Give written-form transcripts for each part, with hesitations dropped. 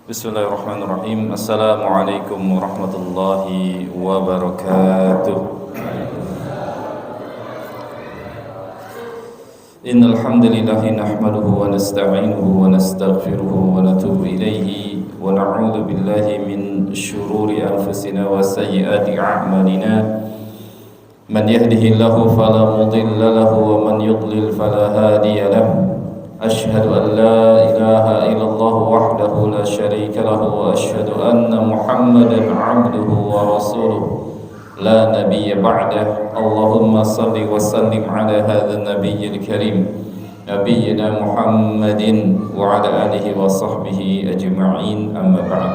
Bismillahirrahmanirrahim. Assalamualaikum warahmatullahi wabarakatuh. Innal hamdalillah nahmaduhu wa nasta'inuhu wa nastaghfiruhu wa natubu ilayhi wa na'udzu billahi min shururi anfusina wa sayyiati a'malina. Man yahdihillahu fala mudilla lahu wa man yudlil fala hadiya lahu. أشهد أن لا إله إلا الله وحده لا شريك له وأشهد أن محمدا عبده ورسوله لا نبي بعده اللهم صل وسلم على هذا النبي الكريم نبينا محمد وعلى آله وصحبه أجمعين أما بعد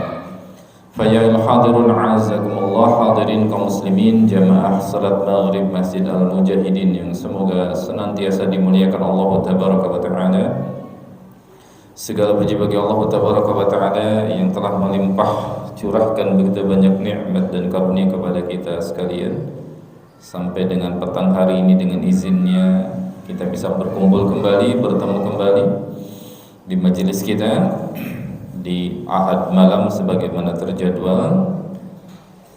فيا الحاضرون أعزكم الله hadirin kaum muslimin jamaah salat maghrib Masjid Al-Mujahidin yang semoga senantiasa dimuliakan Allah Tabaraka wa Ta'ala. Segala puji bagi Allah Tabaraka wa Ta'ala yang telah melimpah curahkan begitu banyak nikmat dan karunia kepada kita sekalian, sampai dengan petang hari ini dengan izinnya kita bisa berkumpul kembali, bertemu kembali di majelis kita di Ahad malam sebagaimana terjadwal,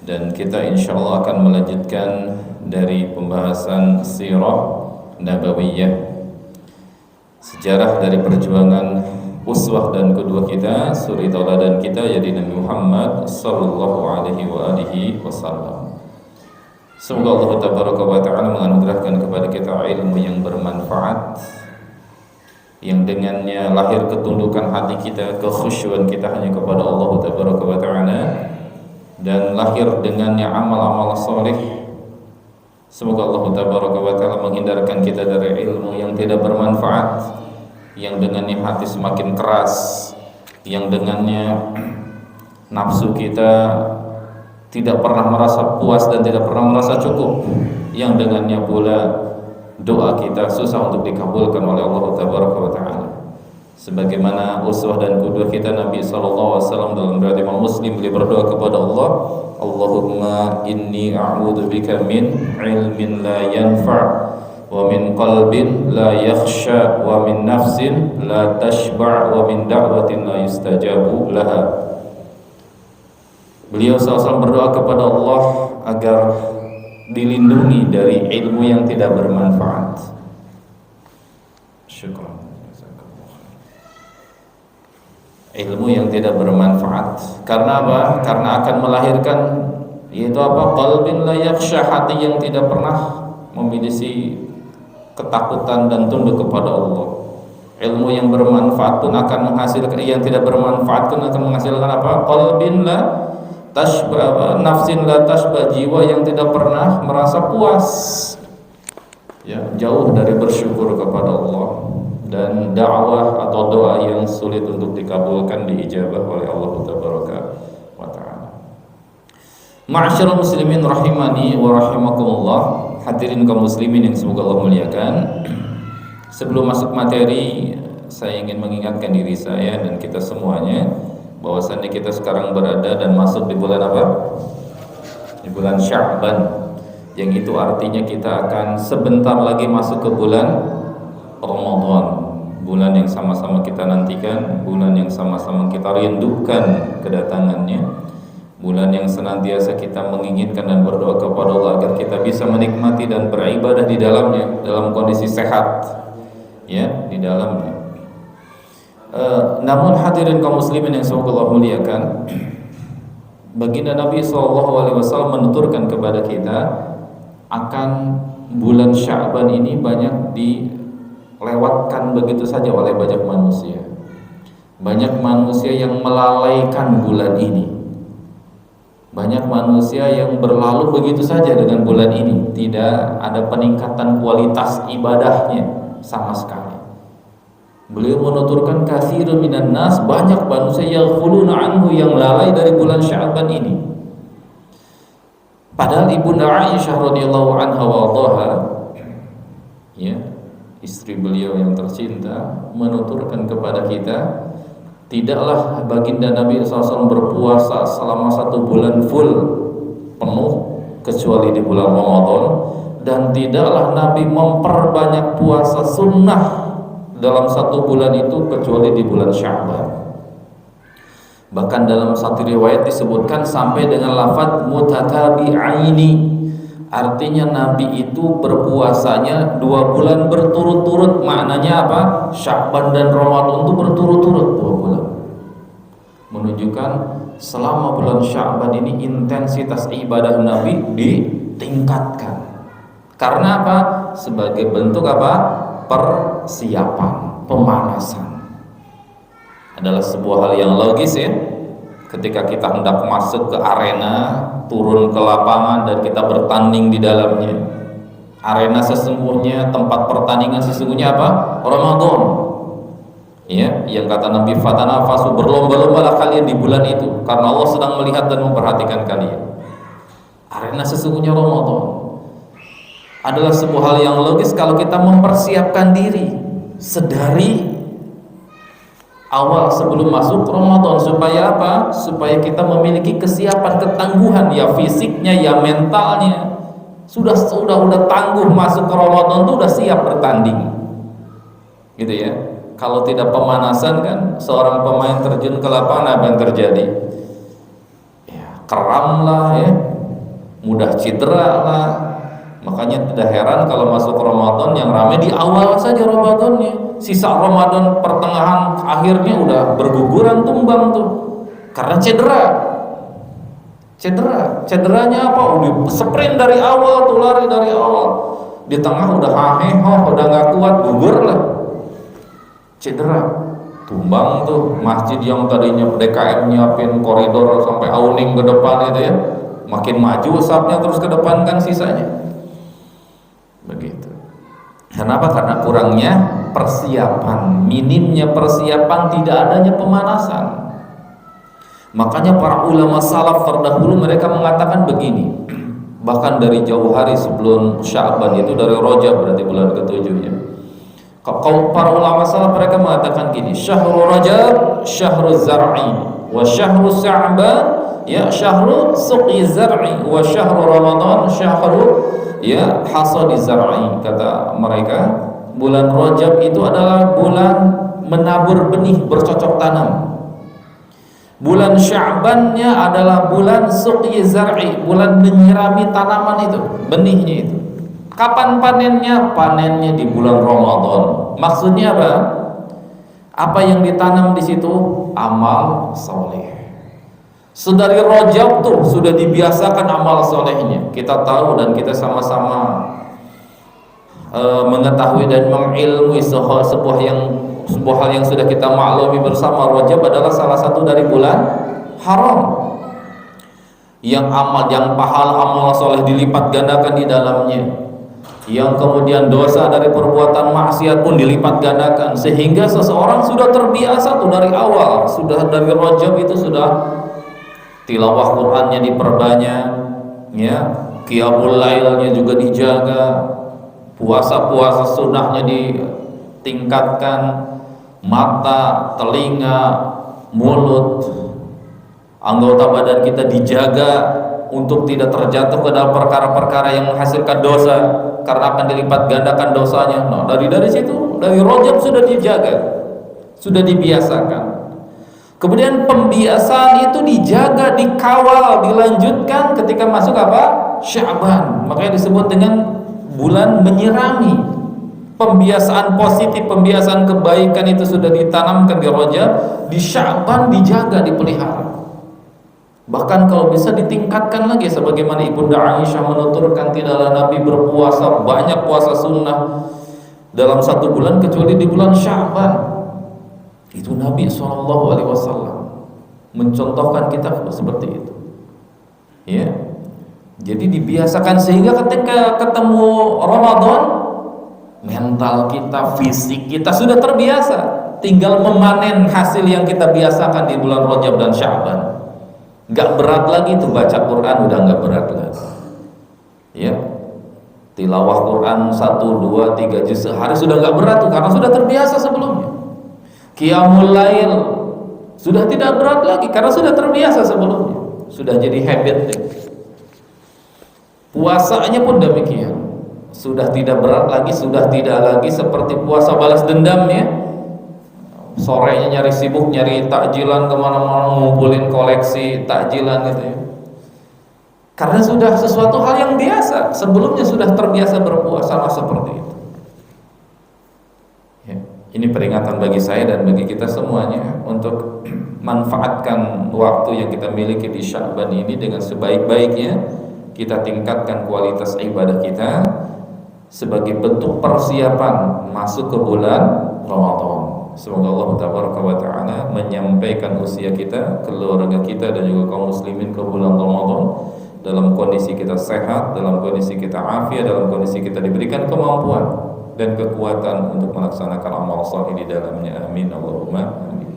dan kita insyaallah akan melanjutkan dari pembahasan sirah nabawiyah, sejarah dari perjuangan uswah dan kedua kita, suri tauladan kita yaitu Nabi Muhammad sallallahu alaihi wasallam. Semoga Allah Tabaraka wa Ta'ala menganugerahkan kepada kita ilmu yang bermanfaat, yang dengannya lahir ketundukan hati kita, kekhusyuan kita hanya kepada Allah Tabaraka wa Ta'ala, dan lahir dengannya amal-amal saleh. Semoga Allah Tabaraka wa Ta'ala menghindarkan kita dari ilmu yang tidak bermanfaat, yang dengannya hati semakin keras, yang dengannya nafsu kita tidak pernah merasa puas dan tidak pernah merasa cukup, yang dengannya pula doa kita susah untuk dikabulkan oleh Allah Tabaraka wa Ta'ala. Sebagaimana uswah dan qudwah kita Nabi sallallahu alaihi wasallam dalam riwayat Imam Muslim, beliau berdoa kepada Allah, Allahumma inni a'udzubika min ilmin la yanfa' wa min qalbin la yakhsha wa min nafsin la tashba' wa min da'watin la yustajabu laha. Beliau SAW berdoa kepada Allah agar dilindungi dari ilmu yang tidak bermanfaat. Syukur. Ilmu yang tidak bermanfaat. Karena apa? Karena akan melahirkan, yaitu apa? Qalbin la yakhsha, hati yang tidak pernah memiliki ketakutan dan tunduk kepada Allah. Ilmu yang bermanfaat pun akan menghasilkan, yang tidak bermanfaat pun akan menghasilkan apa? Qalbin la tashba, nafsin la tashba, jiwa yang tidak pernah merasa puas, ya, jauh dari bersyukur kepada Allah, dan dakwah atau doa yang sulit untuk dikabulkan, diijabah oleh Allah Tabaraka wa Ta'ala. Ma'asyiral muslimin rahimani wa rahimakumullah, hadirin kaum muslimin yang semoga Allah muliakan. Sebelum masuk materi, saya ingin mengingatkan diri saya dan kita semuanya bahwasannya kita sekarang berada dan masuk di bulan apa? Di bulan Sya'ban, yang itu artinya kita akan sebentar lagi masuk ke bulan Ramadan, bulan yang sama-sama kita nantikan, bulan yang sama-sama kita rindukan kedatangannya, bulan yang senantiasa kita menginginkan dan berdoa kepada Allah agar kita bisa menikmati dan beribadah di dalamnya dalam kondisi sehat, ya, di dalamnya. Namun hadirin kaum muslimin yang semoga Allah muliakan, baginda Nabi SAW menuturkan kepada kita akan bulan Sya'ban ini banyak dilewatkan begitu saja oleh banyak manusia. Banyak manusia yang melalaikan bulan ini. Banyak manusia yang berlalu begitu saja dengan bulan ini, tidak ada peningkatan kualitas ibadahnya sama sekali. Beliau menuturkan katsirun minan nas, banyak manusia yang yaghfuluna anhu, yang lalai dari bulan Sya'ban ini. Padahal Ibunda Aisyah radhiyallahu anha wa ardhaha, ya, istri beliau yang tercinta, menuturkan kepada kita, tidaklah baginda Nabi SAW berpuasa selama 1 bulan full penuh kecuali di bulan Ramadan, dan tidaklah Nabi memperbanyak puasa sunnah dalam 1 bulan itu kecuali di bulan Sya'ban. Bahkan dalam satu riwayat disebutkan sampai dengan lafaz mutatabi'aini. Artinya Nabi itu berpuasanya 2 bulan berturut-turut. Maknanya apa? Sya'ban dan Ramadan itu berturut-turut 2 bulan. Menunjukkan selama bulan Sya'ban ini intensitas ibadah Nabi ditingkatkan. Karena apa? Sebagai bentuk apa? Persiapan, pemanasan. Adalah sebuah hal yang logis ya. Ketika kita hendak masuk ke arena, turun ke lapangan dan kita bertanding di dalamnya. Arena sesungguhnya, tempat pertandingan sesungguhnya apa? Ramadan. Ya, yang kata Nabi, fatanafasu, berlomba-lombalah kalian di bulan itu karena Allah sedang melihat dan memperhatikan kalian. Arena sesungguhnya Ramadan. Adalah sebuah hal yang logis kalau kita mempersiapkan diri sedari awal sebelum masuk Ramadan. Supaya apa? Supaya kita memiliki kesiapan, ketangguhan, ya fisiknya, ya mentalnya. Sudah tangguh masuk ke Ramadan tuh udah siap bertanding. Gitu ya. Kalau tidak pemanasan kan, seorang pemain terjun ke lapangan apa yang terjadi? Ya, kram lah ya. Mudah cedera lah. Makanya tidak heran kalau masuk Ramadan yang ramai di awal saja Ramadannya. Sisa Ramadan pertengahan akhirnya udah berguguran tumbang tuh. Karena cederanya apa? Udah sprint dari awal tuh, lari dari awal. Di tengah udah udah nggak kuat, gugur lah. Cedera, tumbang tuh. Masjid yang tadinya DKM nyiapin koridor sampai awning ke depan itu ya, makin maju sapnya terus ke depan kan sisanya. Begitu. Kenapa? Karena kurangnya persiapan, minimnya persiapan, tidak adanya pemanasan. Makanya para ulama salaf terdahulu mereka mengatakan begini, bahkan dari jauh hari sebelum Sya'ban, itu dari Rajab, berarti bulan ketujuhnya. Kalau para ulama salaf mereka mengatakan gini, syahrul Rajab syahrul zar'i wa syahrul Sya'ban ya syahrul suqi zar'i wa syahrul Ramadan syahrul ya hasadi zar'i. Kata mereka, bulan Rajab itu adalah bulan menabur benih, bercocok tanam. Bulan Sya'bannya adalah bulan suqi zar'i, bulan menyirami tanaman itu, benihnya itu. Kapan panennya? Panennya di bulan Ramadan. Maksudnya apa? Apa yang ditanam di situ? Amal soleh. Sedari Rajab tuh sudah dibiasakan amal solehnya. Kita tahu dan kita sama-sama mengetahui dan mengilmui sebuah hal yang sudah kita maklumi bersama. Rajab adalah salah satu dari bulan haram yang pahala amal soleh dilipat gandakan di dalamnya, yang kemudian dosa dari perbuatan maksiat pun dilipat gandakan, sehingga seseorang sudah terbiasa tuh dari awal, sudah dari Rajab itu sudah tilawah Qur'annya diperbanyak, ya, qiyamul lailnya juga dijaga, puasa sunnahnya ditingkatkan, mata, telinga, mulut, anggota badan kita dijaga untuk tidak terjatuh ke dalam perkara-perkara yang menghasilkan dosa, karena akan dilipat gandakan dosanya. Nah, dari situ, dari Rajab sudah dijaga, sudah dibiasakan. Kemudian pembiasaan itu dijaga, dikawal, dilanjutkan ketika masuk apa? Sya'ban. Makanya disebut dengan bulan menyirami. Pembiasaan positif, pembiasaan kebaikan itu sudah ditanamkan di Rajab, di Sya'ban dijaga, dipelihara. Bahkan kalau bisa ditingkatkan lagi, sebagaimana Ibunda Aisyah menuturkan, tidaklah Nabi berpuasa banyak puasa sunnah dalam satu bulan kecuali di bulan Sya'ban. Itu Nabi SAW mencontohkan kita seperti itu. Ya, jadi dibiasakan sehingga ketika ketemu Ramadan, mental kita, fisik kita sudah terbiasa. Tinggal memanen hasil yang kita biasakan di bulan Rajab dan Sya'ban. Gak berat lagi tuh baca Quran, udah gak berat lagi. Ya, tilawah Quran 1, 2, 3 juz sehari sudah gak berat tuh, karena sudah terbiasa sebelumnya. Qiyamul lail sudah tidak berat lagi karena sudah terbiasa sebelumnya, sudah jadi habit. Puasanya pun demikian, sudah tidak berat lagi, sudah tidak lagi seperti puasa balas dendamnya. sorenya nyari sibuk nyari takjilan kemana-mana, ngumpulin koleksi takjilan gitu ya. Karena sudah sesuatu hal yang biasa, sebelumnya sudah terbiasa berpuasa seperti itu. Ya, ini peringatan bagi saya dan bagi kita semuanya untuk manfaatkan waktu yang kita miliki di Sya'ban ini dengan sebaik-baiknya. Kita tingkatkan kualitas ibadah kita sebagai bentuk persiapan masuk ke bulan Ramadan. Semoga Allah Ta'ala menyampaikan usia kita, keluarga kita dan juga kaum muslimin ke bulan Ramadan dalam kondisi kita sehat, dalam kondisi kita afiat, dalam kondisi kita diberikan kemampuan dan kekuatan untuk melaksanakan amal saleh di dalamnya. Amin Allahumma amin.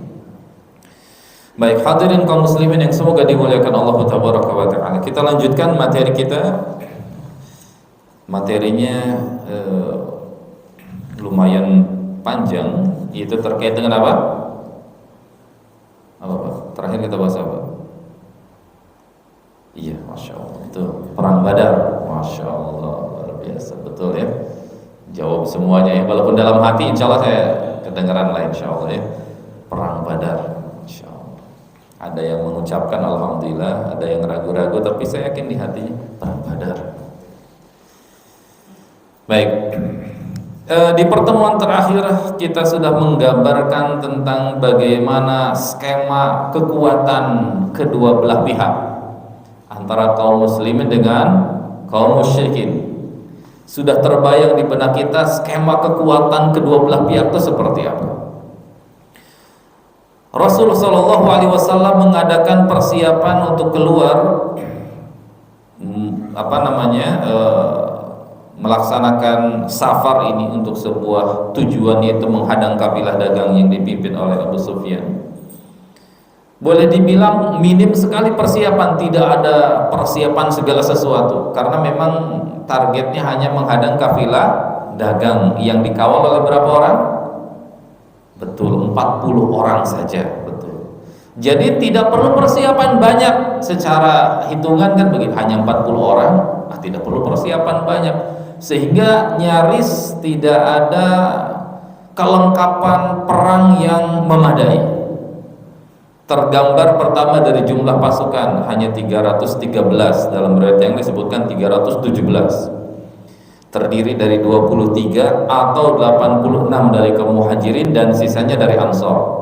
Baik, hadirin kaum muslimin yang semoga dimuliakan Allah Ta'ala. Kita lanjutkan materi kita. Materinya lumayan panjang, itu terkait dengan apa? Apa Pak? Terakhir kita bahas apa? Iya, Masya Allah, itu Perang Badar. Masya Allah, luar biasa, betul ya. Jawab semuanya ya, walaupun dalam hati insya Allah saya kedengaran lain insya Allah ya. Perang Badar, Masya Allah. Ada yang mengucapkan Alhamdulillah, ada yang ragu-ragu, tapi saya yakin di hatinya Perang Badar. Baik, di pertemuan terakhir kita sudah menggambarkan tentang bagaimana skema kekuatan kedua belah pihak antara kaum muslimin dengan kaum musyrikin. Sudah terbayang di benak kita skema kekuatan kedua belah pihak itu seperti apa. Rasulullah SAW mengadakan persiapan untuk keluar melaksanakan safar ini untuk sebuah tujuan, yaitu menghadang kafilah dagang yang dipimpin oleh Abu Sufyan. Boleh dibilang minim sekali persiapan, tidak ada persiapan segala sesuatu, karena memang targetnya hanya menghadang kafilah dagang yang dikawal oleh berapa orang? Betul, 40 orang saja, betul. Jadi tidak perlu persiapan banyak, secara hitungan kan begitu, hanya 40 orang, tidak perlu persiapan banyak, sehingga nyaris tidak ada kelengkapan perang yang memadai. Tergambar pertama dari jumlah pasukan hanya 313, dalam riwayat yang disebutkan 317. Terdiri dari 23 atau 86 dari kaum muhajirin dan sisanya dari Ansor.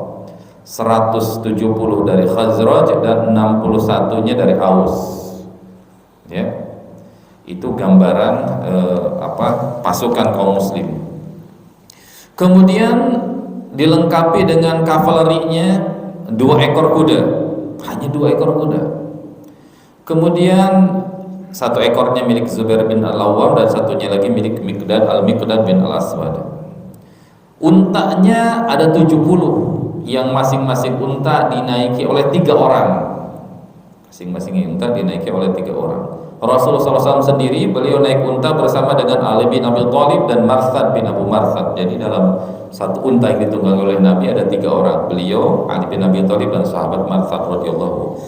170 dari Khazraj dan 61-nya dari Aus. Ya. Itu gambaran pasukan kaum muslim. Kemudian dilengkapi dengan kavalerinya 2 ekor kuda, hanya 2 ekor kuda. Kemudian 1 ekornya milik Zubair bin Al-Awwam dan satunya lagi milik Al-Miqdad bin Al-Aswad. Untanya ada 70 yang masing-masing unta dinaiki oleh 3 orang. Masing-masing unta dinaiki oleh 3 orang. Rasulullah SAW sendiri, beliau naik unta bersama dengan Ali bin Abi Thalib dan Marsad bin Abu Marsad. Jadi dalam 1 unta yang ditunggangi oleh Nabi ada 3 orang. Beliau, Ali bin Abi Thalib dan sahabat Marsad radhiyallahu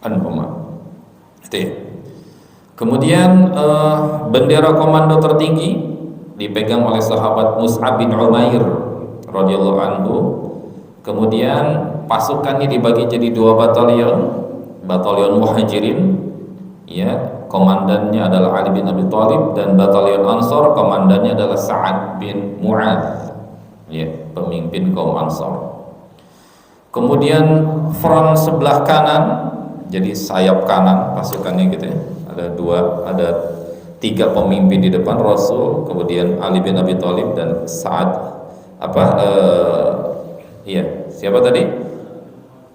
anhuma. Kemudian bendera komando tertinggi dipegang oleh sahabat Mus'ab bin Umair radhiyallahu anhu. Kemudian pasukannya dibagi jadi 2 batalion muhajirin, ya, komandannya adalah Ali bin Abi Thalib, dan batalion Ansor komandannya adalah Sa'ad bin Mu'adz, ya, pemimpin kaum Ansor. Kemudian front sebelah kanan, jadi sayap kanan pasukannya gitu ya. Ada 3 pemimpin di depan Rasul, kemudian Ali bin Abi Thalib dan siapa tadi?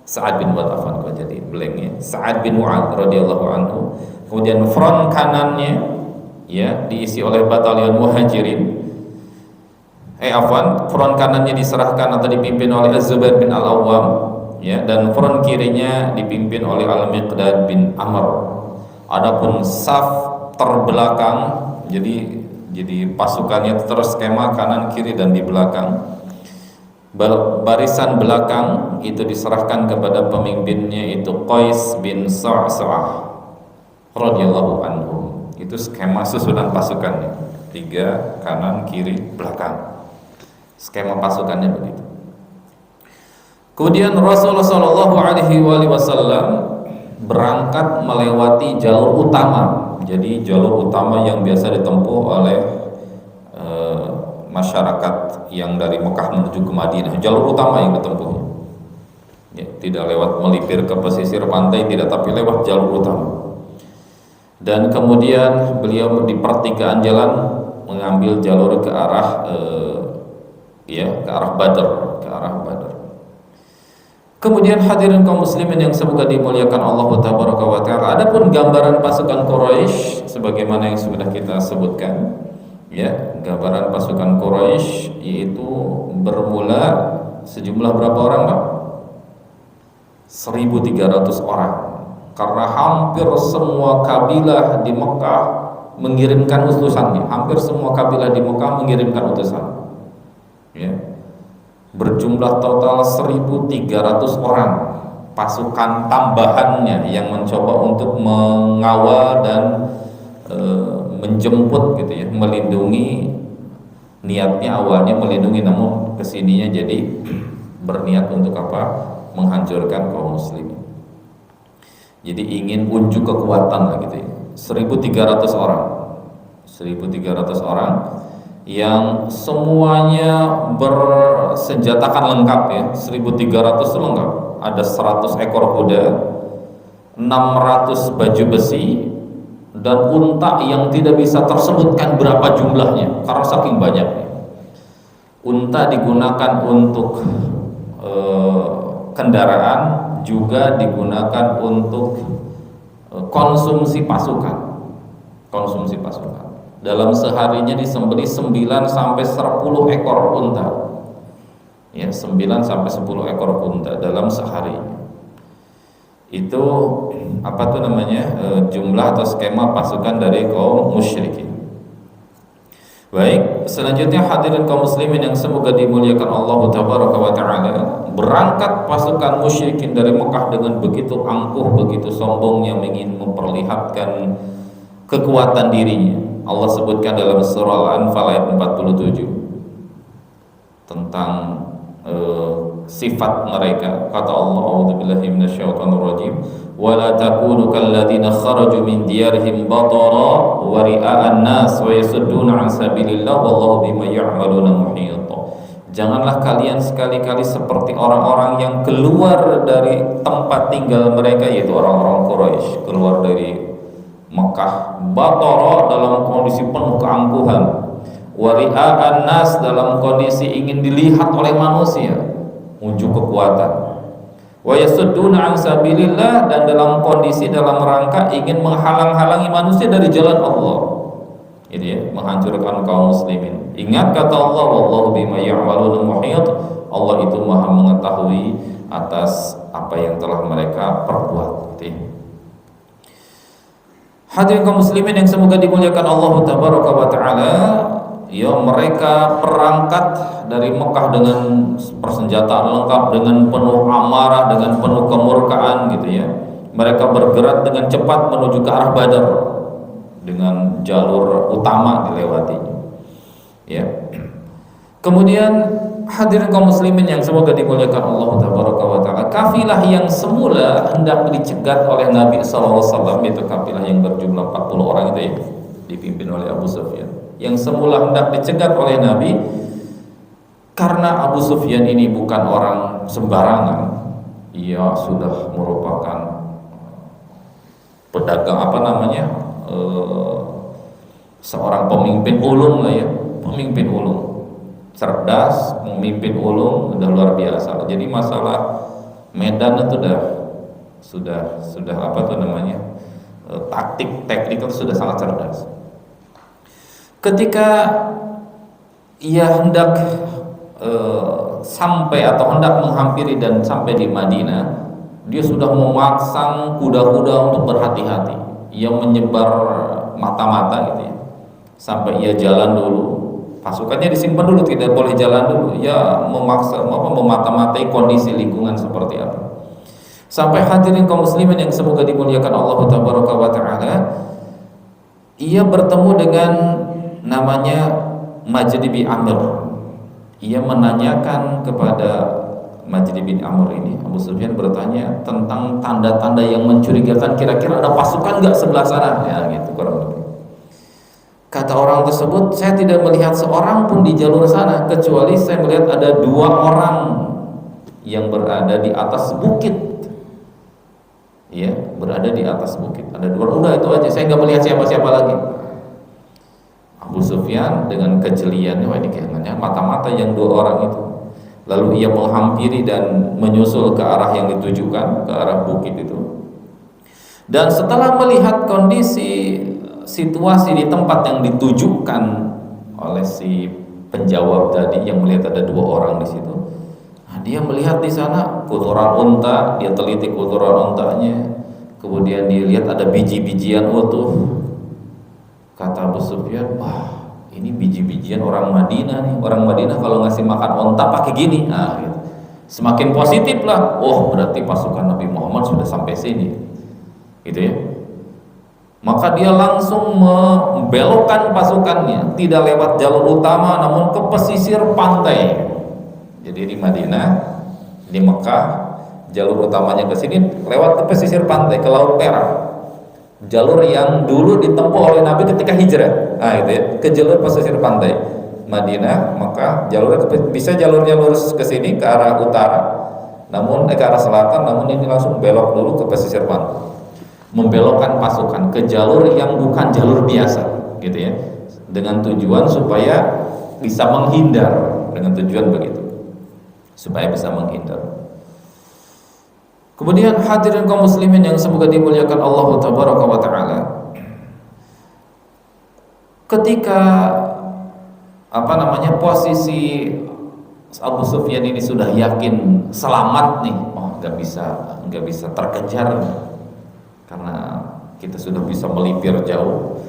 Sa'ad bin Mu'adz, kok jadi blank ya. Sa'ad bin Mu'adz radhiyallahu anhu. Kemudian front kanannya ya diisi oleh batalion muhajirin. Front kanannya diserahkan atau dipimpin oleh Az-Zubair bin Al-Awwam, ya, dan front kirinya dipimpin oleh Al-Miqdad bin Amr. Adapun saf terbelakang, jadi pasukannya terskema kanan kiri dan di belakang. Barisan belakang itu diserahkan kepada pemimpinnya, itu Qais bin Sa'sa'ah radhiyallahu anhu. Itu skema susunan pasukannya, 3 kanan kiri belakang. Skema pasukannya begitu. Kemudian Rasulullah Shallallahu Alaihi Wasallam berangkat melewati jalur utama. Jadi jalur utama yang biasa ditempuh oleh masyarakat yang dari Mekah menuju ke Madinah, jalur utama yang ditempuh. Ya, tidak lewat melipir ke pesisir pantai, tidak, tapi lewat jalur utama. Dan kemudian beliau di pertigaan jalan mengambil jalur ke arah ke arah Badr, ke arah Badr. Kemudian hadirin kaum muslimin yang semoga dimuliakan Allah Tabaraka wa Ta'ala, adapun gambaran pasukan Quraisy sebagaimana yang sudah kita sebutkan, ya, gambaran pasukan Quraisy yaitu bermula sejumlah berapa orang, Pak? 1.300 orang. Karena hampir semua kabilah di Mekah mengirimkan utusannya. Hampir semua kabilah di Mekah mengirimkan utusan. Ya. Berjumlah total 1.300 orang pasukan tambahannya yang mencoba untuk mengawal dan menjemput gitu ya, melindungi. Niatnya awalnya melindungi, namun kesininya jadi berniat untuk apa? Menghancurkan kaum muslimin. Jadi ingin unjuk kekuatan lah gitu ya. 1.300 orang 1.300 orang yang semuanya bersenjatakan lengkap ya. 1.300 itu lengkap. Ada 100 ekor kuda, 600 baju besi, dan unta yang tidak bisa tersebutkan berapa jumlahnya karena saking banyaknya. Unta digunakan untuk kendaraan, juga digunakan untuk konsumsi pasukan. Dalam seharinya disembelih 9 sampai 10 ekor unta. Ya, 9 sampai 10 ekor unta dalam sehari. Itu apa tuh namanya? Jumlah atau skema pasukan dari kaum musyrikin. Baik, selanjutnya hadirin kaum muslimin yang semoga dimuliakan Allah Tabaraka wa Ta'ala, berangkat pasukan musyrikin dari Mekah dengan begitu angkuh, begitu sombongnya, ingin memperlihatkan kekuatan dirinya. Allah sebutkan dalam surah Al-Anfal ayat 47 tentang sifat mereka. Kata Allah, a'udzubillahi minasyaitonirrajim, wa la takunu kalladzina kharaju min diyarihim batara wa ria'an nas wa yasudduna an sabilillah wallahu bima ya'maluna muhit. Janganlah kalian sekali-kali seperti orang-orang yang keluar dari tempat tinggal mereka, yaitu orang-orang Quraisy, keluar dari Mekah, batara dalam kondisi penuh keangkuhan, wa ria'an nas dalam kondisi ingin dilihat oleh manusia, unjuk kekuatan, wa yasudduna an sabilillah dan dalam kondisi dalam rangka ingin menghalang-halangi manusia dari jalan Allah. Gitu ya, menghancurkan kaum muslimin. Ingat kata Allah, wallahu bima ya'maluna muhit. Allah itu Maha mengetahui atas apa yang telah mereka perbuat, gitu ya. Hadirin kaum muslimin yang semoga dimuliakan Allah Tabaraka wa Ta'ala, ya, mereka berangkat dari Mekah dengan persenjataan lengkap, dengan penuh amarah, dengan penuh kemurkaan, gitu ya. Mereka bergerak dengan cepat menuju ke arah Badar dengan jalur utama dilewatinya. Ya. Kemudian hadirin kaum muslimin yang semoga dimuliakan Allah Tabaraka wa Ta'ala, kafilah yang semula hendak dicegat oleh Nabi SAW, itu kafilah yang berjumlah 40 orang itu ya, dipimpin oleh Abu Sufyan, yang semula hendak dicegat oleh Nabi, karena Abu Sufyan ini bukan orang sembarangan. Ia sudah merupakan pedagang seorang pemimpin ulung lah ya, pemimpin ulung, cerdas, memimpin ulung, udah luar biasa. Jadi masalah medan itu sudah apa tuh namanya, taktik teknik itu sudah sangat cerdas. Ketika ia hendak sampai atau hendak menghampiri dan sampai di Madinah, dia sudah memasang kuda-kuda untuk berhati-hati. Ia menyebar mata-mata gitu ya, sampai ia jalan dulu. Pasukannya disimpan dulu, tidak boleh jalan dulu. Ya, memata-matai kondisi lingkungan seperti apa. Sampai hadirin kaum muslimin yang semoga dimuliakan Allah Tabaraka wa Ta'ala, ia bertemu dengan namanya Majd bin Amr. Ia menanyakan kepada Majdi bin Amr ini, Abu Sufyan bertanya tentang tanda-tanda yang mencurigakan, kira-kira ada pasukan nggak sebelah sana, ya gitu kurang lebih. Kata orang tersebut, saya tidak melihat seorang pun di jalur sana, kecuali saya melihat ada 2 orang yang berada di atas bukit. Ya, berada di atas bukit. Ada 2 orang, udah itu aja, saya nggak melihat siapa-siapa lagi. Abu Sufyan dengan kejeliannya, wah ini kayaknya mata-mata yang 2 orang itu. Lalu ia menghampiri dan menyusul ke arah yang ditujukan, ke arah bukit itu. Dan setelah melihat kondisi situasi di tempat yang ditujukan oleh si penjawab tadi, yang melihat ada 2 orang di situ, nah, dia melihat di sana kotoran unta, dia teliti kotoran untanya, kemudian dia lihat ada biji-bijian utuh. Kata Abu Sufyan, wah ini biji-bijian orang Madinah nih. Orang Madinah kalau ngasih makan onta pakai gini. Nah, gitu. Semakin positif lah. Oh, berarti pasukan Nabi Muhammad sudah sampai sini. Gitu ya. Maka dia langsung membelokkan pasukannya, tidak lewat jalur utama namun ke pesisir pantai. Jadi di Madinah, di Mekah, jalur utamanya ke sini lewat ke pesisir pantai, ke Laut Merah. Jalur yang dulu ditempuh oleh Nabi ketika hijrah, nah itu ya, ke jalur pesisir pantai Madinah, maka jalurnya bisa jalurnya lurus ke sini ke arah utara, namun ke arah selatan, namun ini langsung belok dulu ke pesisir pantai, membelokkan pasukan ke jalur yang bukan jalur biasa, gitu ya, dengan tujuan supaya bisa menghindar, dengan tujuan begitu, supaya bisa menghindar. Kemudian hadirin kaum muslimin yang semoga dimuliakan Allah tabaraka wa taala, ketika posisi Abu Sufyan ini sudah yakin selamat nih, oh nggak bisa terkejar karena kita sudah bisa melipir jauh,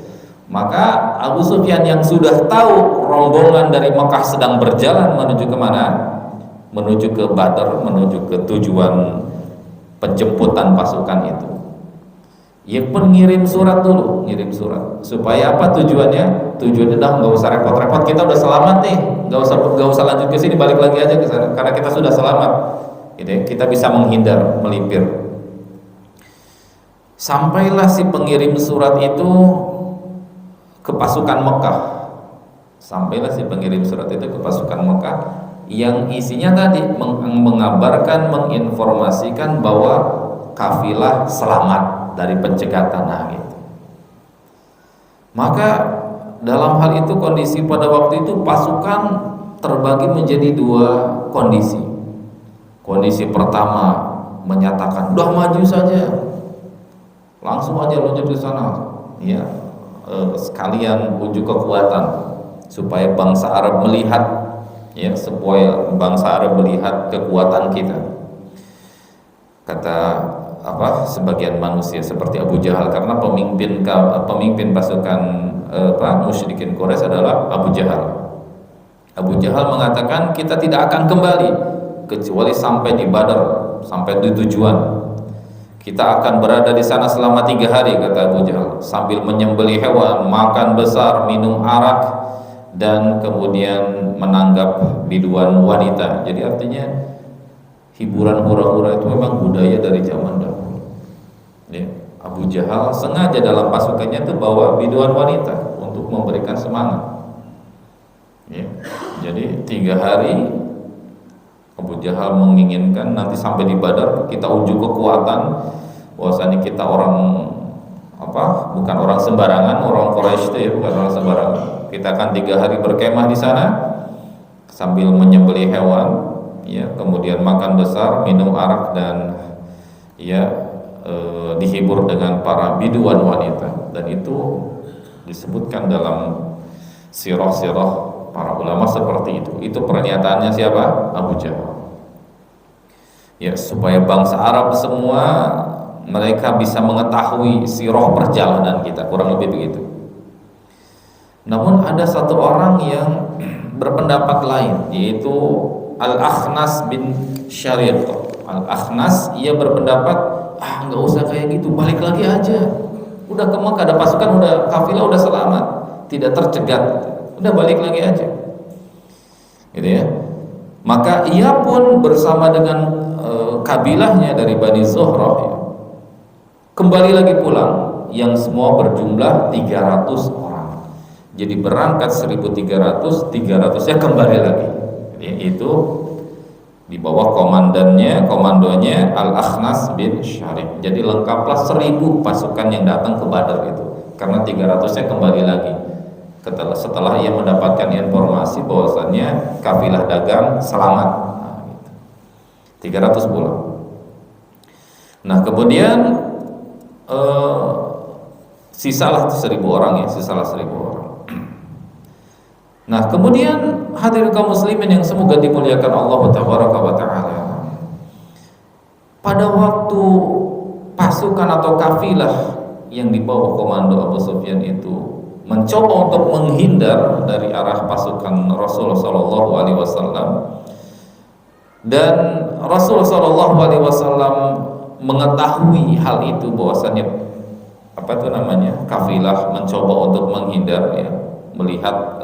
maka Abu Sufyan yang sudah tahu rombongan dari Mekah sedang berjalan menuju kemana, menuju ke Badar, menuju ke tujuan penjemputan pasukan itu, ia pun ngirim surat dulu, supaya apa tujuannya? Tujuannya dah nggak usah repot-repot, kita udah selamat nih, nggak usah lanjut ke sini, balik lagi aja ke sana, karena kita sudah selamat, gitu, kita bisa menghindar, melipir. Sampailah si pengirim surat itu ke pasukan Mekah, yang isinya tadi mengabarkan, menginformasikan bahwa kafilah selamat dari pencegatan, nah gitu. Maka dalam hal itu kondisi pada waktu itu pasukan terbagi menjadi 2 kondisi. Kondisi pertama menyatakan udah maju saja, langsung aja loncat ke sana, ya, sekalian ujuk kekuatan supaya bangsa Arab melihat, ya, supaya bangsa Arab melihat kekuatan kita. Kata sebagian manusia seperti Abu Jahal, karena pemimpin pasukan musyrikin Quraisy adalah Abu Jahal. Abu Jahal mengatakan kita tidak akan kembali kecuali sampai di Badar, sampai di tujuan. Kita akan berada di sana selama 3 hari, kata Abu Jahal, sambil menyembelih hewan, makan besar, minum arak, dan kemudian menanggap biduan wanita. Jadi artinya hiburan hura-hura itu memang budaya dari zaman dahulu, ya. Abu Jahal sengaja dalam pasukannya itu bawa biduan wanita untuk memberikan semangat, ya. Jadi 3 hari Abu Jahal menginginkan nanti sampai di Badar kita ujuk kekuatan, bahwasanya kita bukan orang sembarangan, orang Quraisy itu ya, bukan orang sembarangan. Kita akan 3 hari berkemah di sana sambil menyembelih hewan, ya, kemudian makan besar, minum arak, dan ya dihibur dengan para biduan wanita. Dan itu disebutkan dalam sirah-sirah para ulama seperti itu. Itu pernyataannya siapa? Abu Jahal. Ya, supaya bangsa Arab semua mereka bisa mengetahui sirah perjalanan kita, kurang lebih begitu. Namun ada satu orang yang berpendapat lain, yaitu Al-Akhnas bin Syariq. Al-Akhnas, ia berpendapat, nggak usah kayak gitu, balik lagi aja. Udah ke Mekah, ada pasukan, udah kafilah, udah selamat, tidak tercegat, udah balik lagi aja, gitu ya. Maka ia pun bersama dengan kabilahnya dari Bani Zuhrah ya, kembali lagi pulang, yang semua berjumlah 300 orang. Jadi berangkat 1.300, 300-nya kembali lagi. Itu di bawah komandonya Al-Akhnas bin Syarif. Jadi lengkaplah 1.000 pasukan yang datang ke Badar itu, karena 300-nya kembali lagi setelah ia mendapatkan informasi bahwasannya kafilah dagang selamat. Nah, gitu. 300 pulang. Nah kemudian sisalah 1.000 orang ya, sisalah 1.000 orang. Nah kemudian hadirin kaum muslimin yang semoga dimuliakan Allah Tabaraka wa Ta'ala, pada waktu pasukan atau kafilah yang dibawa komando Abu Sufyan itu mencoba untuk menghindar dari arah pasukan Rasulullah Shallallahu Alaihi Wasallam, dan Rasulullah Shallallahu Alaihi Wasallam mengetahui hal itu, bahwasannya kafilah mencoba untuk menghindar ya, melihat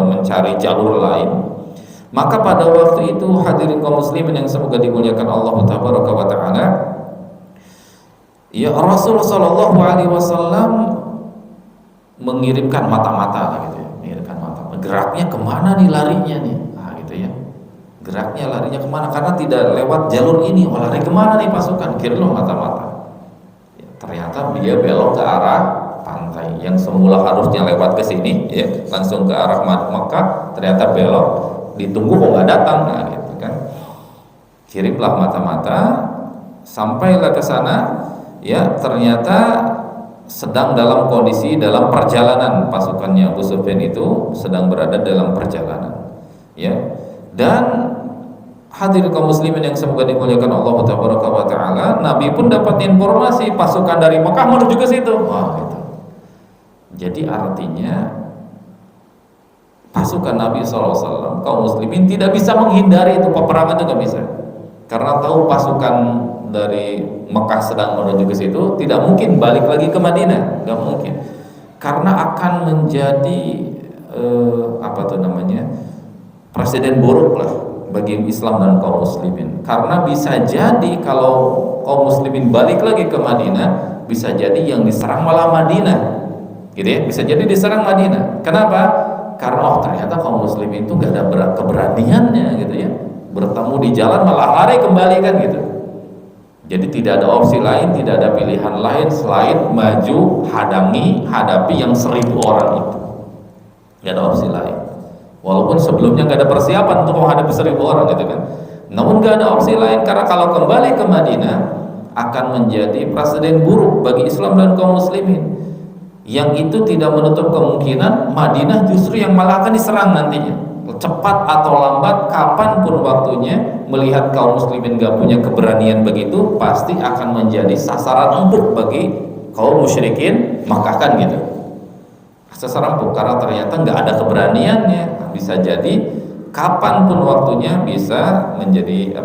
mencari jalur lain. Maka pada waktu itu hadirin kaum muslimin yang semoga dimuliakan Allah Tabaraka wa Ta'ala, ya Rasulullah Shallallahu Alaihi Wasallam mengirimkan mata-mata gitu ya, mengirimkan mata. Geraknya kemana nih larinya nih? Nah gitu ya. Geraknya larinya kemana? Karena tidak lewat jalur ini. Oh, lari kemana nih pasukan? Kirimlah mata-mata. Ya, ternyata dia belok ke arah pantai yang semula harusnya lewat ke sini, ya langsung ke arah Makkah. Ternyata belok, ditunggu kok nggak datang, nah gitu kan. Kirimlah mata-mata, sampailah ke sana. Ya ternyata sedang dalam perjalanan, pasukannya Abu Sufyan itu sedang berada dalam perjalanan ya. Dan hadirin kaum muslimin yang semoga dimuliakan Allah Tabaraka wa Ta'ala, Nabi pun dapat informasi pasukan dari Mekah menuju ke situ. Wah gitu. Jadi artinya pasukan Nabi SAW, kaum muslimin tidak bisa menghindari itu, peperangan itu nggak bisa, karena tahu pasukan dari Mekah sedang menuju ke situ, tidak mungkin balik lagi ke Madinah, nggak mungkin, karena akan menjadi presiden buruk lah bagi Islam dan kaum muslimin. Karena bisa jadi kalau kaum muslimin balik lagi ke Madinah, bisa jadi yang diserang malah Madinah, gitu ya, bisa jadi diserang Madinah. Kenapa? Karena ternyata kaum muslimin itu nggak ada keberaniannya gitu ya, bertemu di jalan malah lari kembali kan gitu. Jadi tidak ada opsi lain, tidak ada pilihan lain selain maju, hadapi yang 1.000 orang itu. Tidak ada opsi lain. Walaupun sebelumnya nggak ada persiapan untuk menghadapi 1.000 orang gitu kan. Namun nggak ada opsi lain, karena kalau kembali ke Madinah akan menjadi presiden buruk bagi Islam dan kaum muslimin. Yang itu tidak menutup kemungkinan Madinah justru yang malah akan diserang nantinya. Cepat atau lambat, kapanpun waktunya, melihat kaum muslimin gak punya keberanian begitu, pasti akan menjadi sasaran empuk bagi kaum musyrikin Makkah kan gitu. Sasaran empuk karena ternyata gak ada keberaniannya. Bisa jadi kapanpun waktunya bisa menjadi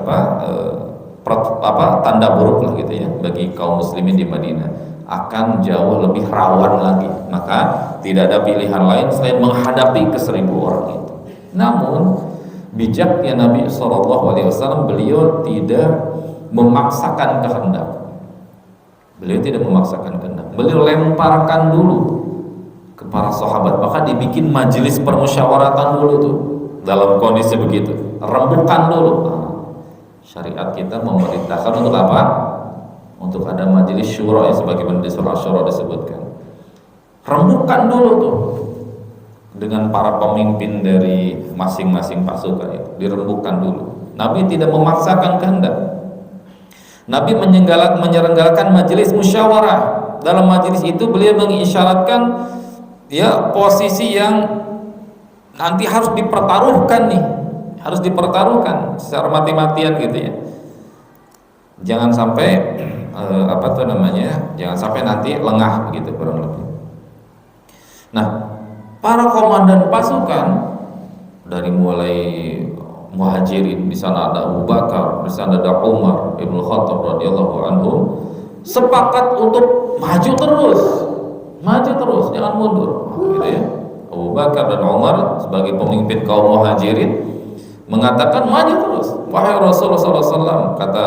tanda buruk lah gitu ya bagi kaum muslimin di Madinah, akan jauh lebih rawan lagi. Maka tidak ada pilihan lain selain menghadapi ke 1.000 orang itu. Namun bijaknya Nabi SAW, beliau tidak memaksakan kehendak. Beliau lemparkan dulu ke para sahabat, maka dibikin majelis permusyawaratan dulu tuh. Dalam kondisi begitu, rembukan dulu. Syariat kita memerintahkan untuk apa? Untuk ada majelis syura ya, sebagaimana di surah Syura disebutkan. Rembukan dulu tuh dengan para pemimpin dari masing-masing pasukan itu, dirembukan dulu. Nabi tidak memaksakan kehendak. Nabi menyelenggarakan majelis musyawarah. Dalam majelis itu beliau mengisyaratkan ya posisi yang nanti harus dipertaruhkan nih, harus dipertaruhkan secara mati-matian gitu ya. Jangan sampai jangan sampai nanti lengah begitu kurang lebih. Nah, para komandan pasukan dari mulai Muhajirin, di sana ada Abu Bakar, di sana ada Umar Ibn Khattab radhiyallahu anhu, sepakat untuk maju terus, jangan mundur. Gitu ya. Abu Bakar dan Umar sebagai pemimpin kaum Muhajirin mengatakan maju terus, wahai Rasulullah SAW, kata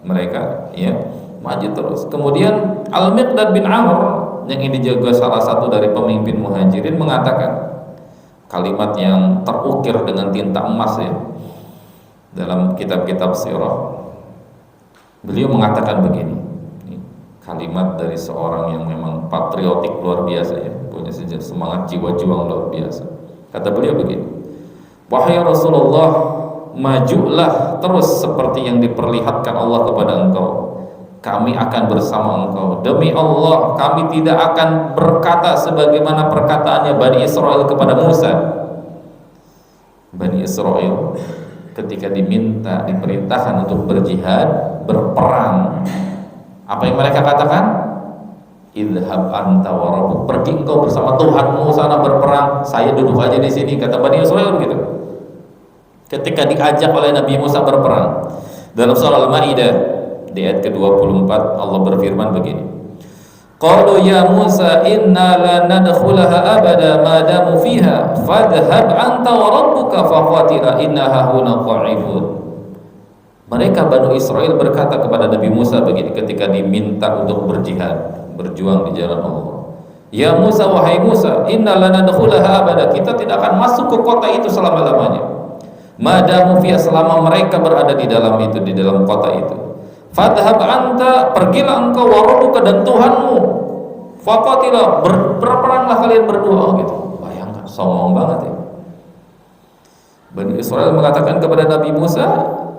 mereka, ya, maju terus. Kemudian Al-Miqdad bin Amr yang ini juga salah satu dari pemimpin Muhajirin mengatakan kalimat yang terukir dengan tinta emas, ya, dalam kitab-kitab sirah. Beliau mengatakan begini, kalimat dari seorang yang memang patriotik luar biasa, ya, punya semangat jiwa juang luar biasa. Kata beliau begini, wahai Rasulullah, majulah terus seperti yang diperlihatkan Allah kepada engkau. Kami akan bersama engkau. Demi Allah, kami tidak akan berkata sebagaimana perkataannya Bani Israel kepada Musa. Bani Israel ketika diperintahkan untuk berjihad, berperang, apa yang mereka katakan? Idhab anta wa rabbuk, pergi engkau bersama Tuhanmu sana berperang, saya duduk aja di sini, kata Bani Israel begitu. Ketika diajak oleh Nabi Musa berperang, dalam surah Al-Maidah di ayat ke-24 Allah berfirman begini, qalu ya Musa inna la nadkhulaha abada ma damu fiha fadhhab anta wa rabbuka faqatila inna hahuna qa'idun. Mereka Bani Israel berkata kepada Nabi Musa begini ketika diminta untuk berjihad, berjuang di jalan Allah, ya Musa, wahai Musa, inna la nadkhulaha abada, kita tidak akan masuk ke kota itu selama-lamanya, madamu fiha, selama mereka berada di dalam itu, di dalam kota itu. Fadhhab anta, pergilah engkau, wa rabbuka, dan Tuhanmu, faqatila, berperanglah kalian berdua, gitu. Bayangkan, sombong banget, ya. Bani Israel mengatakan kepada Nabi Musa,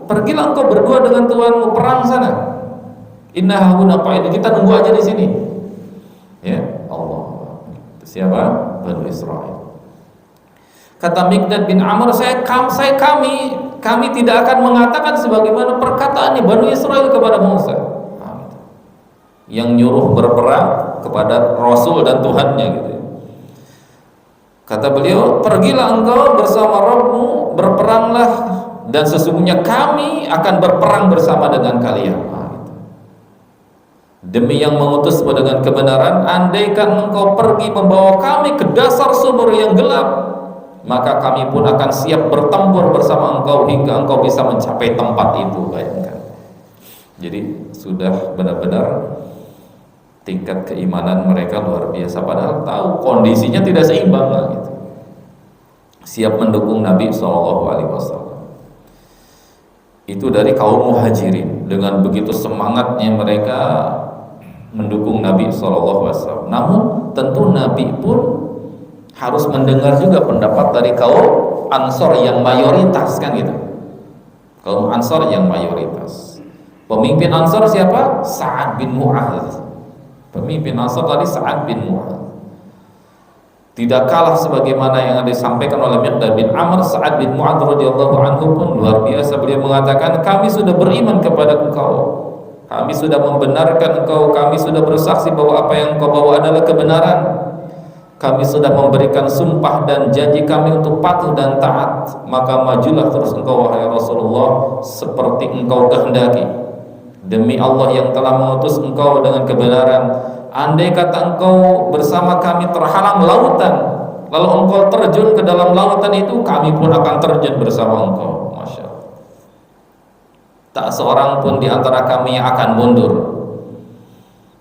pergilah engkau berdua dengan Tuhanmu, perang sana. Inna hauna qa'id, kita nunggu aja di sini. Ya, Allah. Siapa? Bani Israel. Kata Miqdad bin Amr, kami tidak akan mengatakan sebagaimana perkataannya Bani Israel kepada Musa, yang nyuruh berperang kepada Rasul dan Tuhannya, gitu. Kata beliau, pergilah engkau bersama Rabbmu, berperanglah, dan sesungguhnya kami akan berperang bersama dengan kalian. Demi yang mengutusmu dengan kebenaran, andaikan engkau pergi membawa kami ke dasar sumur yang gelap, maka kami pun akan siap bertempur bersama engkau hingga engkau bisa mencapai tempat itu. Bayangkan. Jadi sudah benar-benar tingkat keimanan mereka luar biasa, padahal tahu kondisinya tidak seimbang, gitu. Siap mendukung Nabi SAW. Itu dari kaum Muhajirin, dengan begitu semangatnya mereka mendukung Nabi SAW. Namun tentu Nabi pun harus mendengar juga pendapat dari kaum Ansor yang mayoritas, kan gitu. Kaum Ansor yang mayoritas. Pemimpin Ansor siapa? Sa'ad bin Mu'adz. Pemimpin Ansor tadi Sa'ad bin Mu'adz. Tidak kalah sebagaimana yang disampaikan oleh Miqdad bin Amr, Sa'ad bin Mu'adz radhiyallahu anhu pun luar biasa. Beliau mengatakan, kami sudah beriman kepada engkau, kami sudah membenarkan engkau, kami sudah bersaksi bahwa apa yang engkau bawa adalah kebenaran. Kami sudah memberikan sumpah dan janji kami untuk patuh dan taat. Maka majulah terus engkau wahai Rasulullah seperti engkau kehendaki. Demi Allah yang telah mengutus engkau dengan kebenaran, andai kata engkau bersama kami terhalang lautan, lalu engkau terjun ke dalam lautan itu, kami pun akan terjun bersama engkau. Masya Allah. Tak seorang pun di antara kami yang akan mundur.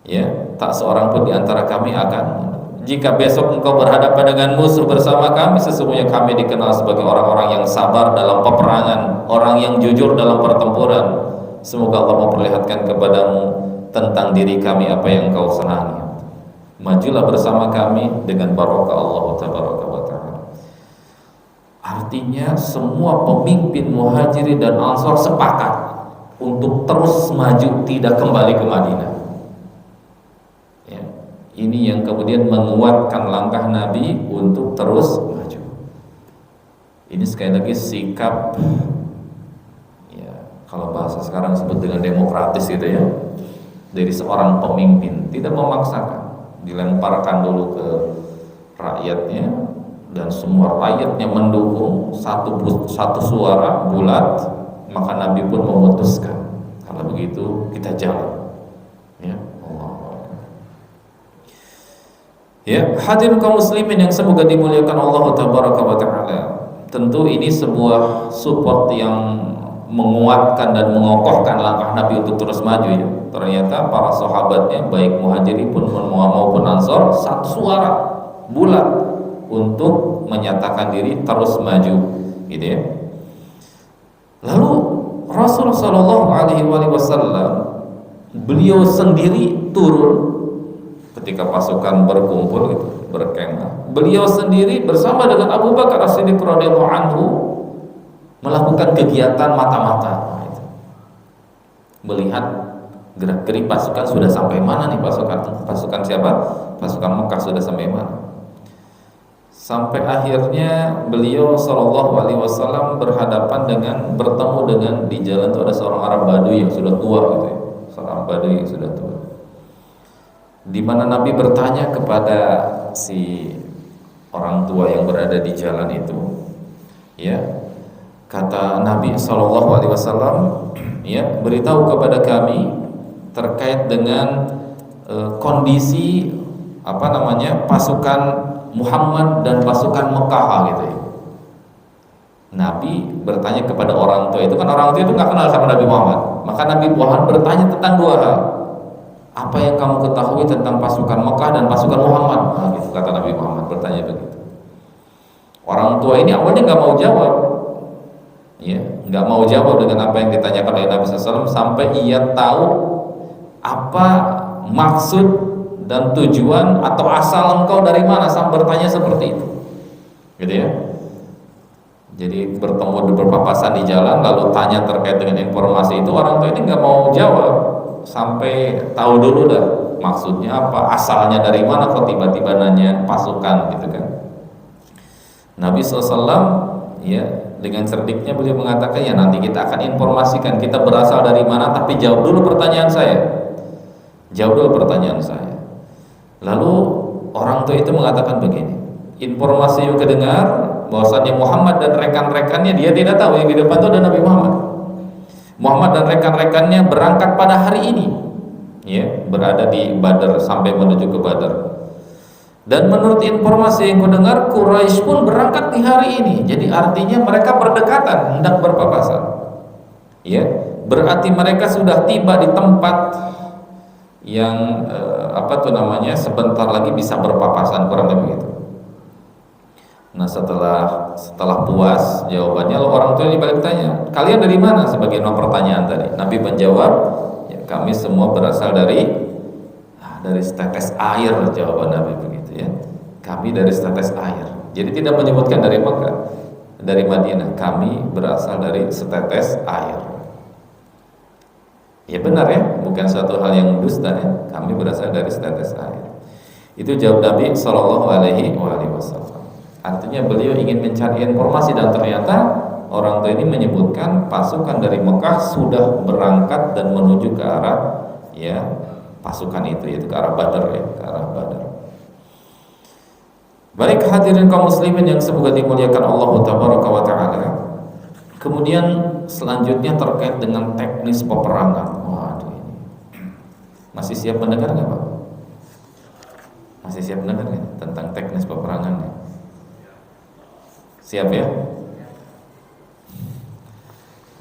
Ya, tak seorang pun di antara kami akan mundur. Jika besok engkau berhadapan dengan musuh bersama kami, sesungguhnya kami dikenal sebagai orang-orang yang sabar dalam peperangan, orang yang jujur dalam pertempuran. Semoga Allah memperlihatkan kepadamu tentang diri kami apa yang engkau senangi. Majulah bersama kami dengan barokah Allah tabaraka wa ta'ala. Artinya semua pemimpin Muhajirin dan Ansor sepakat untuk terus maju, tidak kembali ke Madinah. Ya, ini yang kemudian menguatkan langkah Nabi untuk terus maju. Ini sekali lagi sikap, ya, kalau bahasa sekarang sebut dengan demokratis, gitu ya, dari seorang pemimpin. Tidak memaksakan, dilemparkan dulu ke rakyatnya, dan semua rakyatnya mendukung satu suara bulat, maka Nabi pun memutuskan, kalau begitu kita jalan. Ya, Allah. Ya, hadirin kaum muslimin yang semoga dimuliakan Allah tabaraka wa taala. tentu ini sebuah support yang menguatkan dan mengokohkan langkah Nabi untuk terus maju ya. Ternyata para sahabatnya baik Muhajirin pun maupun Ansor satu suara bulat untuk menyatakan diri terus maju gitu ya. Lalu Rasulullah Shallallahu Alaihi Wasallam beliau sendiri turun ketika pasukan berkumpul gitu, berkemah. Beliau sendiri bersama dengan Abu Bakar As-Siddiq radhiyallahu anhu melakukan kegiatan mata-mata gitu. Melihat gerak-gerik pasukan sudah sampai mana nih, pasukan siapa? Pasukan Mekah sudah sampai mana? Sampai akhirnya beliau Shallallahu Alaihi Wasallam bertemu dengan di jalan itu ada seorang Arab Badui yang sudah tua gitu ya. Seorang Badui yang sudah tua, di mana Nabi bertanya kepada si orang tua yang berada di jalan itu, ya, kata Nabi Shallallahu Alaihi Wasallam, ya, beritahu kepada kami terkait dengan kondisi pasukan Muhammad dan pasukan Mekah gitu ya. Nabi bertanya kepada orang tua itu, kan orang tua itu nggak kenal sama Nabi Muhammad, maka Nabi Muhammad bertanya tentang dua hal. Apa yang kamu ketahui tentang pasukan Mekah dan pasukan Muhammad? Nah, gitu kata Nabi Muhammad, bertanya begitu. Orang tua ini awalnya nggak mau jawab, ya, nggak mau jawab dengan apa yang ditanyakan oleh Nabi SAW sampai ia tahu apa maksud dan tujuan atau asal engkau dari mana sampai bertanya seperti itu, gitu ya. Jadi bertemu di berpapasan di jalan lalu tanya terkait dengan informasi itu, orang tua ini nggak mau jawab sampai tahu dulu dah maksudnya apa, asalnya dari mana kok tiba-tiba nanya pasukan gitu kan. Nabi SAW ya dengan cerdiknya beliau mengatakan, ya nanti kita akan informasikan kita berasal dari mana, tapi jawab dulu pertanyaan saya. Jawab dulu pertanyaan saya. Lalu orang tua itu mengatakan begini, informasi yang kedengar bahwasanya Muhammad dan rekan-rekannya, dia tidak tahu yang di depan itu ada Nabi Muhammad. Muhammad dan rekan-rekannya berangkat pada hari ini, ya, berada di Badar sampai menuju ke Badar. Dan menurut informasi yang kudengar, Quraisy pun berangkat di hari ini. Jadi artinya mereka berdekatan, hendak berpapasan. Ya, berarti mereka sudah tiba di tempat yang sebentar lagi bisa berpapasan, kurang lebih begitu. Nah, setelah puas jawabannya, lalu orang tua dibalik tanya, kalian dari mana? Sebagai pertanyaan tadi, Nabi menjawab, ya, kami semua berasal dari setetes air. Jawaban Nabi begitu ya, kami dari setetes air. Jadi tidak menyebutkan dari Mekah, dari Madinah, kami berasal dari setetes air. Ya benar ya, bukan suatu hal yang dusta ya, kami berasal dari setetes air. Itu jawab Nabi Shallallahu Alaihi Wasallam. Artinya beliau ingin mencari informasi, dan ternyata orang tua ini menyebutkan pasukan dari Mekah sudah berangkat dan menuju ke arah, ya, pasukan itu, yaitu ke arah Badar ya, ke arah Badar. Baik hadirin kaum muslimin yang semoga dimuliakan Allah Tabaraka wa Ta'ala. Kemudian selanjutnya terkait dengan teknis peperangan. Waduh, ini masih siap mendengar nggak Pak? Masih siap mendengar nggak tentang teknis peperangannya? Siap ya?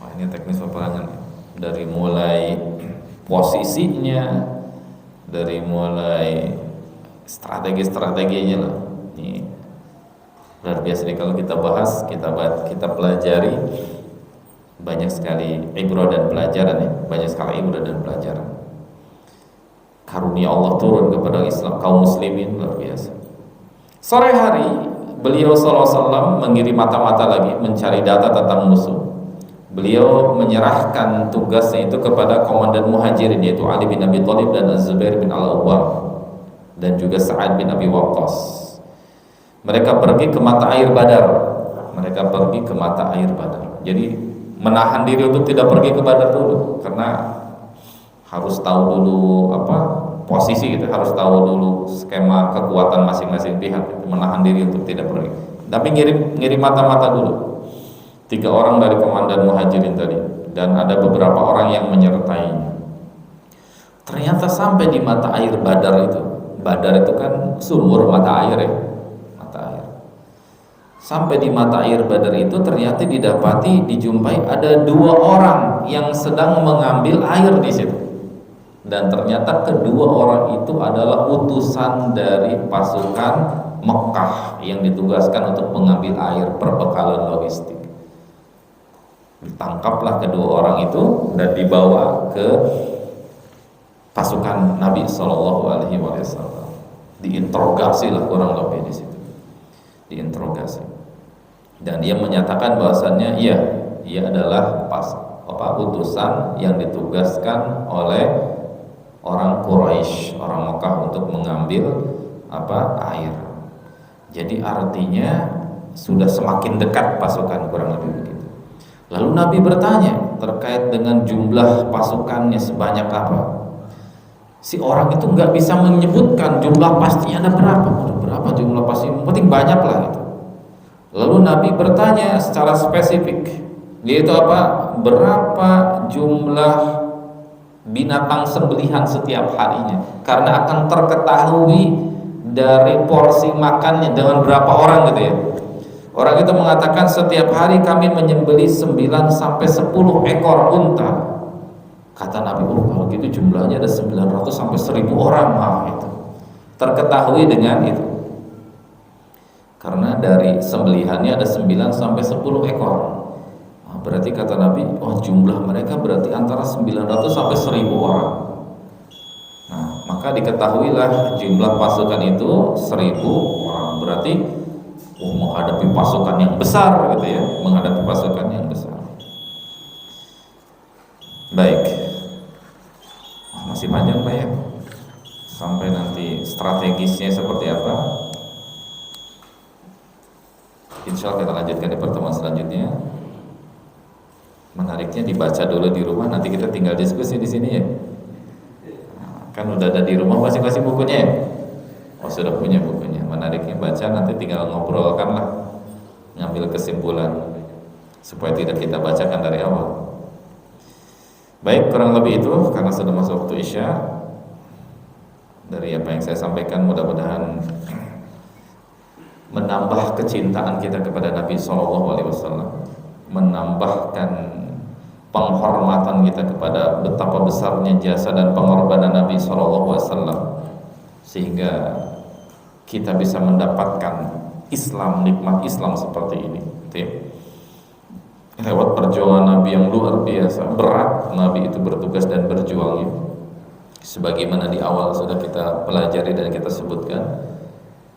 Wah, ini teknis peperangan ya. Dari mulai posisinya, dari mulai strategi-strateginya lah. Ini luar biasa nih kalau kita bahas, kita pelajari, banyak sekali ibrah dan pelajaran ya, banyak sekali ibrah dan pelajaran. Karunia Allah turun kepada Islam, kaum muslimin, luar biasa. Sore hari beliau SAW mengirim mata-mata lagi mencari data tentang musuh. Beliau menyerahkan tugasnya itu kepada komandan Muhajirin, yaitu Ali bin Abi Thalib dan Az-Zubair bin Al-Awwam, dan juga Sa'ad bin Abi Waqqas. Mereka pergi ke mata air Badar. Jadi menahan diri untuk tidak pergi ke Badar dulu, karena harus tahu dulu posisi gitu, harus tahu dulu skema kekuatan masing-masing pihak, menahan diri untuk tidak pergi. Tapi ngirim mata-mata dulu. 3 orang dari komandan Muhajirin tadi, dan ada beberapa orang yang menyertainya. Ternyata sampai di mata air Badar itu. Badar itu kan sumur mata air ya. Sampai di mata air Badar itu ternyata dijumpai ada 2 orang yang sedang mengambil air di situ. Dan ternyata kedua orang itu adalah utusan dari pasukan Mekah yang ditugaskan untuk mengambil air perbekalan logistik. Ditangkaplah kedua orang itu dan dibawa ke pasukan Nabi Shallallahu Alaihi Wasallam. Diinterogasi lah kurang lebih di situ. Diinterogasi. Dan dia menyatakan bahwasannya ia adalah utusan yang ditugaskan oleh orang Quraisy, orang Mekah untuk mengambil air. Jadi artinya sudah semakin dekat pasukan, kurang lebih begitu. Lalu Nabi bertanya terkait dengan jumlah pasukannya sebanyak apa. Si orang itu nggak bisa menyebutkan jumlah pastinya ada berapa jumlah pasti, yang penting banyak lah gitu. Lalu Nabi bertanya secara spesifik, yaitu berapa jumlah binatang sembelihan setiap harinya, karena akan terketahui dari porsi makannya dengan berapa orang gitu ya. Orang itu mengatakan setiap hari kami menyembelih 9 sampai 10 ekor unta. Kata Nabi, kalau gitu jumlahnya ada 900 sampai 1000 orang itu. Terketahui dengan itu. Karena dari sembelihannya ada 9 sampai 10 ekor. Berarti kata Nabi, jumlah mereka berarti antara 900 sampai 1000 orang. Nah, maka diketahuilah jumlah pasukan itu 1000 orang. Berarti menghadapi pasukan yang besar gitu ya, menghadapi pasukan yang besar. Baik. Masih panjang Pak ya. Sampai nanti strategisnya seperti apa? Insya Allah kita lanjutkan di pertemuan selanjutnya. Menariknya dibaca dulu di rumah, nanti kita tinggal diskusi di sini ya. Kan udah ada di rumah masing-masing bukunya ya. Sudah punya bukunya. Menariknya baca, nanti tinggal ngobrolkan lah, ngambil kesimpulan supaya tidak kita bacakan dari awal. Baik, kurang lebih itu karena sudah masuk waktu Isya. Dari apa yang saya sampaikan mudah-mudahan menambah kecintaan kita kepada Nabi SAW, menambahkan penghormatan kita kepada betapa besarnya jasa dan pengorbanan Nabi SAW, sehingga kita bisa mendapatkan Islam, nikmat Islam seperti ini. Lewat perjuangan Nabi yang luar biasa berat, Nabi itu bertugas dan berjuangnya. Sebagaimana di awal sudah kita pelajari dan kita sebutkan,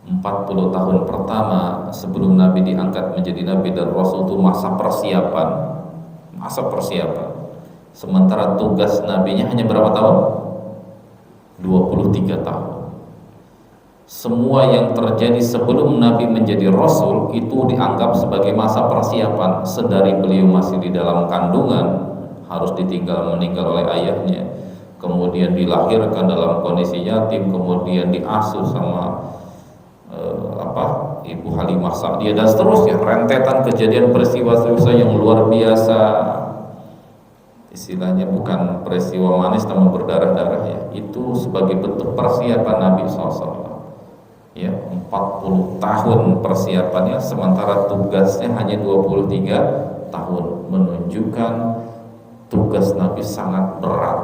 40 tahun pertama sebelum Nabi diangkat menjadi Nabi dan Rasul itu masa persiapan. Sementara tugas Nabinya hanya berapa tahun? 23 tahun. Semua yang terjadi sebelum Nabi menjadi Rasul itu dianggap sebagai masa persiapan. Sedari beliau masih di dalam kandungan, harus meninggal oleh ayahnya, kemudian dilahirkan dalam kondisi yatim, kemudian diasuh sama Ibu Halimah Sa'diyah dan seterusnya, rentetan kejadian peristiwa yang luar biasa. Istilahnya bukan peristiwa manis namun berdarah-darah ya. Itu sebagai bentuk persiapan Nabi SAW. Ya, 40 tahun persiapannya, sementara tugasnya hanya 23 tahun, menunjukkan tugas Nabi sangat berat.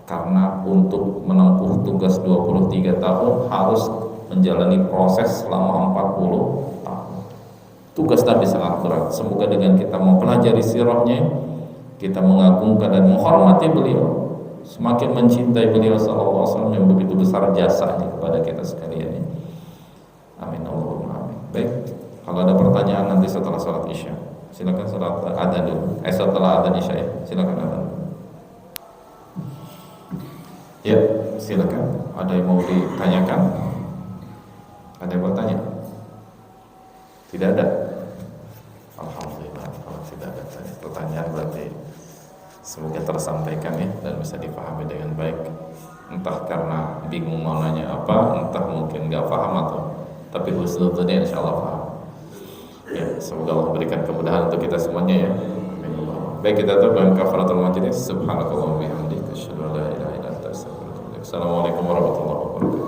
Karena untuk menempuh tugas 23 tahun harus menjalani proses selama 40 tahun. Tugas Nabi sangat berat. Semoga dengan kita mempelajari sirahnya, kita mengagungkan dan menghormati beliau, semakin mencintai beliau SAW yang begitu besar jasanya kepada kita sekalian. Amin Allahumma amin. Baik, kalau ada pertanyaan nanti setelah salat Isya, silakan salat adzan dulu. Setelah adzan Isya ya, silakan adzan. Ya, silakan. Ada yang mau ditanyakan? Ada yang bertanya? Tidak ada. Alhamdulillah, kalau tidak ada pertanyaan berarti semoga tersampaikan ya dan bisa dipahami dengan baik. Entah karena bingung mau nanya apa, entah mungkin nggak paham atau tapi husnudzunya insyaallah paham. Ya, semoga Allah berikan kemudahan untuk kita semuanya ya. Baik, kita tutup dengan kafaratul majlis. Subhanakallahumma wa bihamdika asyhadu an la ilaha illa anta astaghfiruka wa atubu ilaik. Assalamualaikum warahmatullahi wabarakatuh.